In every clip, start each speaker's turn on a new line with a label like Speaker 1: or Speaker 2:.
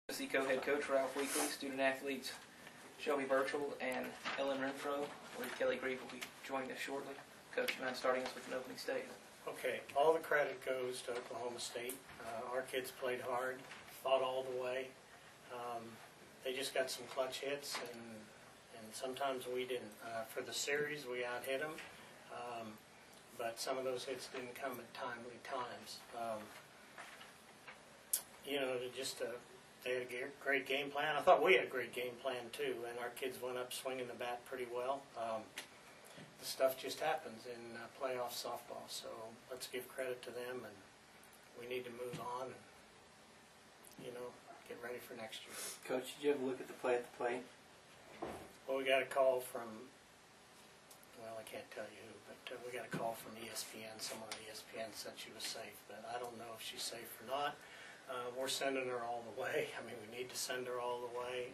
Speaker 1: Co-head coach Ralph Weekly, student athletes Shelby Birchall and Ellen Renfro. Kelly Grieve will be joining us shortly. Coach, you mind starting us with an opening statement?
Speaker 2: Okay, all the credit goes to Oklahoma State. Our kids played hard, fought all the way. They just got some clutch hits, and sometimes we didn't. For the series, we out-hit them, but some of those hits didn't come at timely times. They had a great game plan. I thought we had a great game plan too, and our kids went up swinging the bat pretty well. The stuff just happens in playoff softball, so let's give credit to them, and we need to move on and, get ready for next year.
Speaker 3: Coach, did you ever look at the play at the plate?
Speaker 2: Well, we got a call from, I can't tell you who, but we got a call from ESPN. Someone at ESPN said she was safe, but I don't know if she's safe or not. We're sending her all the way. I mean, we need to send her all the way.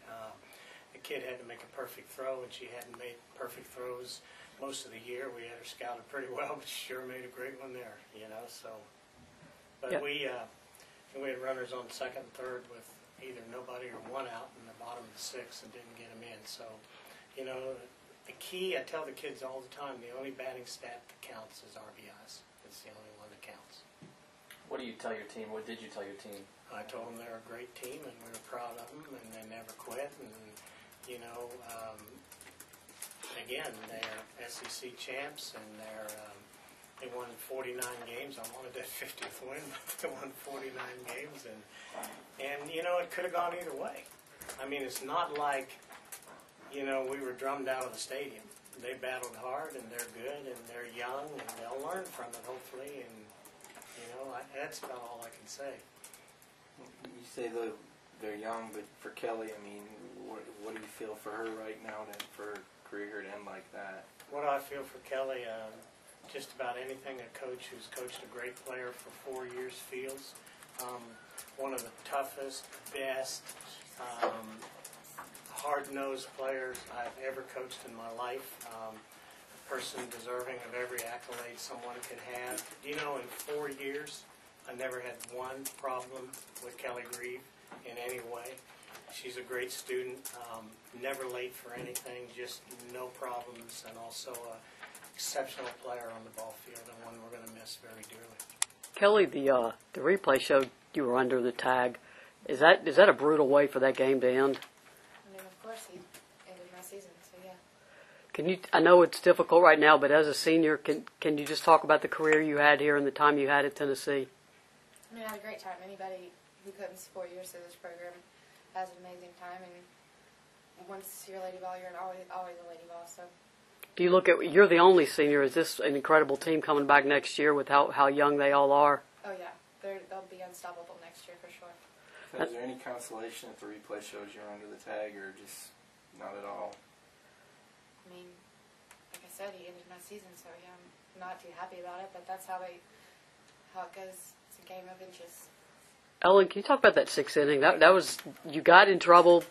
Speaker 2: The kid had to make a perfect throw, and she hadn't made perfect throws most of the year. We had her scouted pretty well, but she sure made a great one there, so. But yep. We had runners on second and third with either nobody or one out in the bottom of the sixth and didn't get them in. So, the key, I tell the kids all the time, the only batting stat that counts is RBIs. It's the only one that counts.
Speaker 3: What do you tell your team? What did you tell your team?
Speaker 2: I told them they're a great team, and we were proud of them, and they never quit. And, again, they're SEC champs, and they won 49 games. I wanted that 50th win, but they won 49 games, and it could have gone either way. I mean, it's not like, we were drummed out of the stadium. They battled hard, and they're good, and they're young, and they'll learn from it, hopefully, and that's about all I can say.
Speaker 3: You say they're young, but for Kelly, I mean, what do you feel for her right now for her career to end like that?
Speaker 2: What do I feel for Kelly? Just about anything a coach who's coached a great player for 4 years feels. One of the toughest, best, hard-nosed players I've ever coached in my life. Person deserving of every accolade someone can have. In 4 years, I never had one problem with Kelly Grieve in any way. She's a great student, never late for anything, just no problems, and also an exceptional player on the ball field, and one we're going to miss very dearly.
Speaker 4: Kelly, the replay showed you were under the tag. Is that a brutal way for that game to end?
Speaker 5: I mean, of course, he ended my season, so yeah.
Speaker 4: I know it's difficult right now, but as a senior, can you just talk about the career you had here and the time you had at Tennessee?
Speaker 5: I mean, I had a great time. Anybody who comes 4 years through this program has an amazing time, and once you're a Lady Ball, you're always a Lady Ball. So.
Speaker 4: Do you look at you're the only senior? Is this an incredible team coming back next year with how young they all are?
Speaker 5: Oh yeah, they'll be unstoppable next year for sure.
Speaker 3: So is there any consolation if the replay shows you're under the tag, or just not at all?
Speaker 5: I mean, like I said, he ended my season, so yeah, I'm not too happy about it, but that's how it goes. It's a game of inches.
Speaker 4: Ellen, can you talk about that sixth inning? That was, you got in trouble,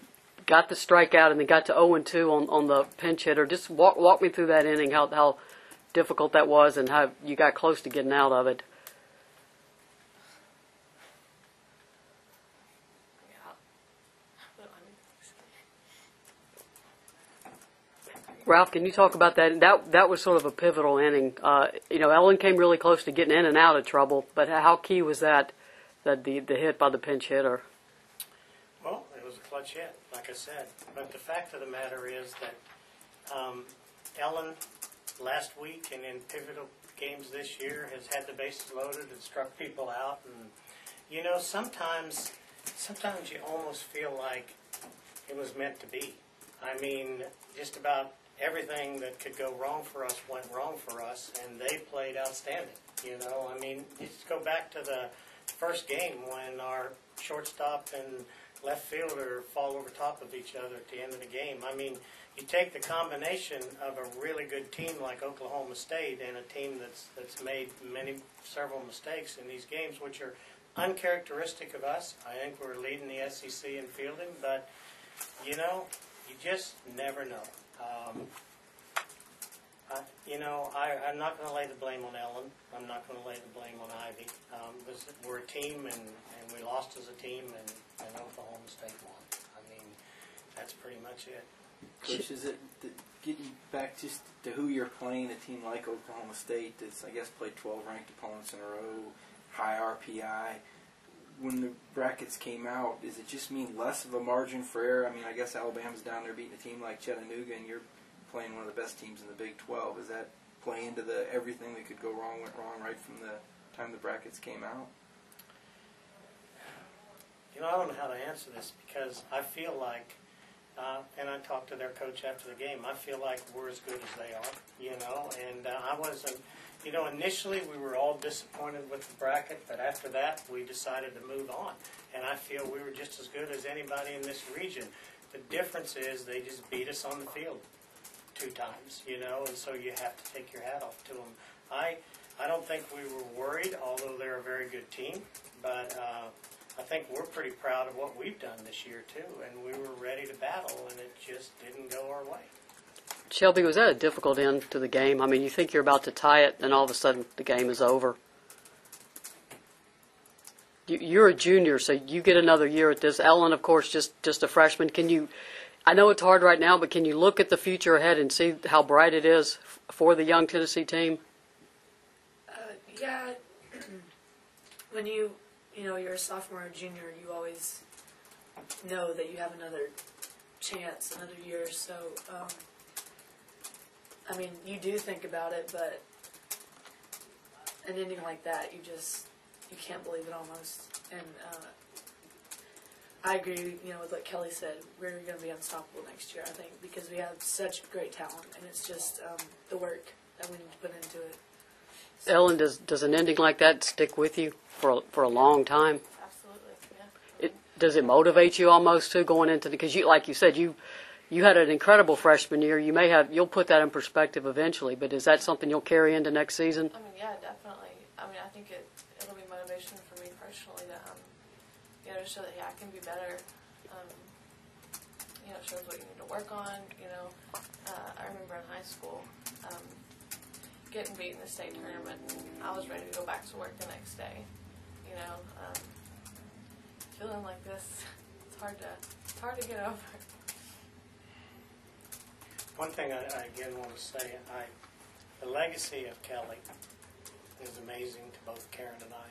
Speaker 4: got the strikeout, and then got to 0-2 on the pinch hitter. Just walk me through that inning, how difficult that was, and how you got close to getting out of it. Ralph, can you talk about that? That was sort of a pivotal inning. Ellen came really close to getting in and out of trouble, but how key was that the hit by the pinch hitter?
Speaker 2: Well, it was a clutch hit, like I said. But the fact of the matter is that Ellen, last week and in pivotal games this year, has had the bases loaded and struck people out. And, sometimes you almost feel like it was meant to be. I mean, just about everything that could go wrong for us went wrong for us, and they played outstanding. I mean, just go back to the first game when our shortstop and left fielder fall over top of each other at the end of the game. I mean, you take the combination of a really good team like Oklahoma State and a team that's made several mistakes in these games, which are uncharacteristic of us. I think we're leading the SEC in fielding, but, you just never know. I'm not going to lay the blame on Ellen. I'm not going to lay the blame on Ivy. We're a team, and we lost as a team, and Oklahoma State much it.
Speaker 3: Coach, is it getting back just to who you're playing? A team like Oklahoma State that's, I guess, played 12 ranked opponents in a row, high RPI. When the brackets came out, does it just mean less of a margin for error? I mean, I guess Alabama's down there beating a team like Chattanooga, and you're playing one of the best teams in the Big 12. Does that play into the everything that could go wrong went wrong right from the time the brackets came out?
Speaker 2: You know, I don't know how to answer this because I feel like, and I talked to their coach after the game, I feel like we're as good as they are, you know, and I wasn't, you know, initially we were all disappointed with the bracket, but after that we decided to move on, and I feel we were just as good as anybody in this region. The difference is they just beat us on the field 2 times, you know, and so you have to take your hat off to them. I don't think we were worried, although they're a very good team, but I think we're pretty proud of what we've done this year, too, and we were ready to battle, and it just didn't go our way.
Speaker 4: Shelby, was that a difficult end to the game? I mean, you think you're about to tie it, and all of a sudden the game is over. You're a junior, so you get another year at this. Ellen, of course, just a freshman. Can you? I know it's hard right now, but can you look at the future ahead and see how bright it is for the young Tennessee team?
Speaker 6: Yeah. When you're a sophomore or junior, you always know that you have another chance, another year. So, I mean, you do think about it, but an ending like that, you can't believe it almost. And I agree, with what Kelly said. We're going to be unstoppable next year, I think, because we have such great talent, and it's just the work that we need to put into it. So.
Speaker 4: Ellen, does an ending like that stick with you for a long time?
Speaker 5: Absolutely, yeah.
Speaker 4: Does it motivate you almost too going into because like you said, you had an incredible freshman year. You'll put that in perspective eventually, but is that something you'll carry into next season?
Speaker 5: I mean, yeah, definitely. I mean, I think it'll be motivation for me personally to to show that I can be better. It shows what you need to work on. I remember in high school getting beat in the state tournament. I was ready to go back to work the next day. Feeling like this, it's hard to get over.
Speaker 2: One thing I again want to say, the legacy of Kelly is amazing to both Karen and I.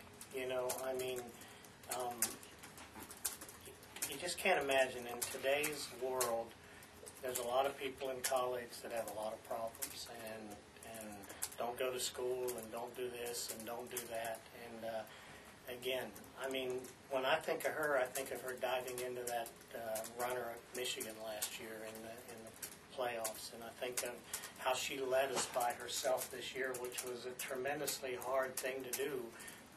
Speaker 2: You just can't imagine in today's world, there's a lot of people in college that have a lot of problems and don't go to school and don't do this and don't do that. And again, when I think of her, I think of her diving into that runner at Michigan last year in the playoffs, and I think of how she led us by herself this year, which was a tremendously hard thing to do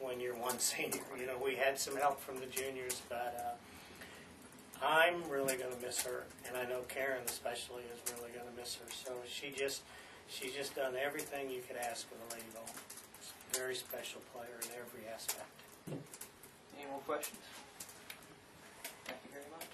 Speaker 2: when you're one senior. We had some help from the juniors, but I'm really going to miss her, and I know Karen especially is really going to miss her. So she's just done everything you could ask of a Lady Ball. She's a very special player in every aspect.
Speaker 1: Any more questions? Thank you very much.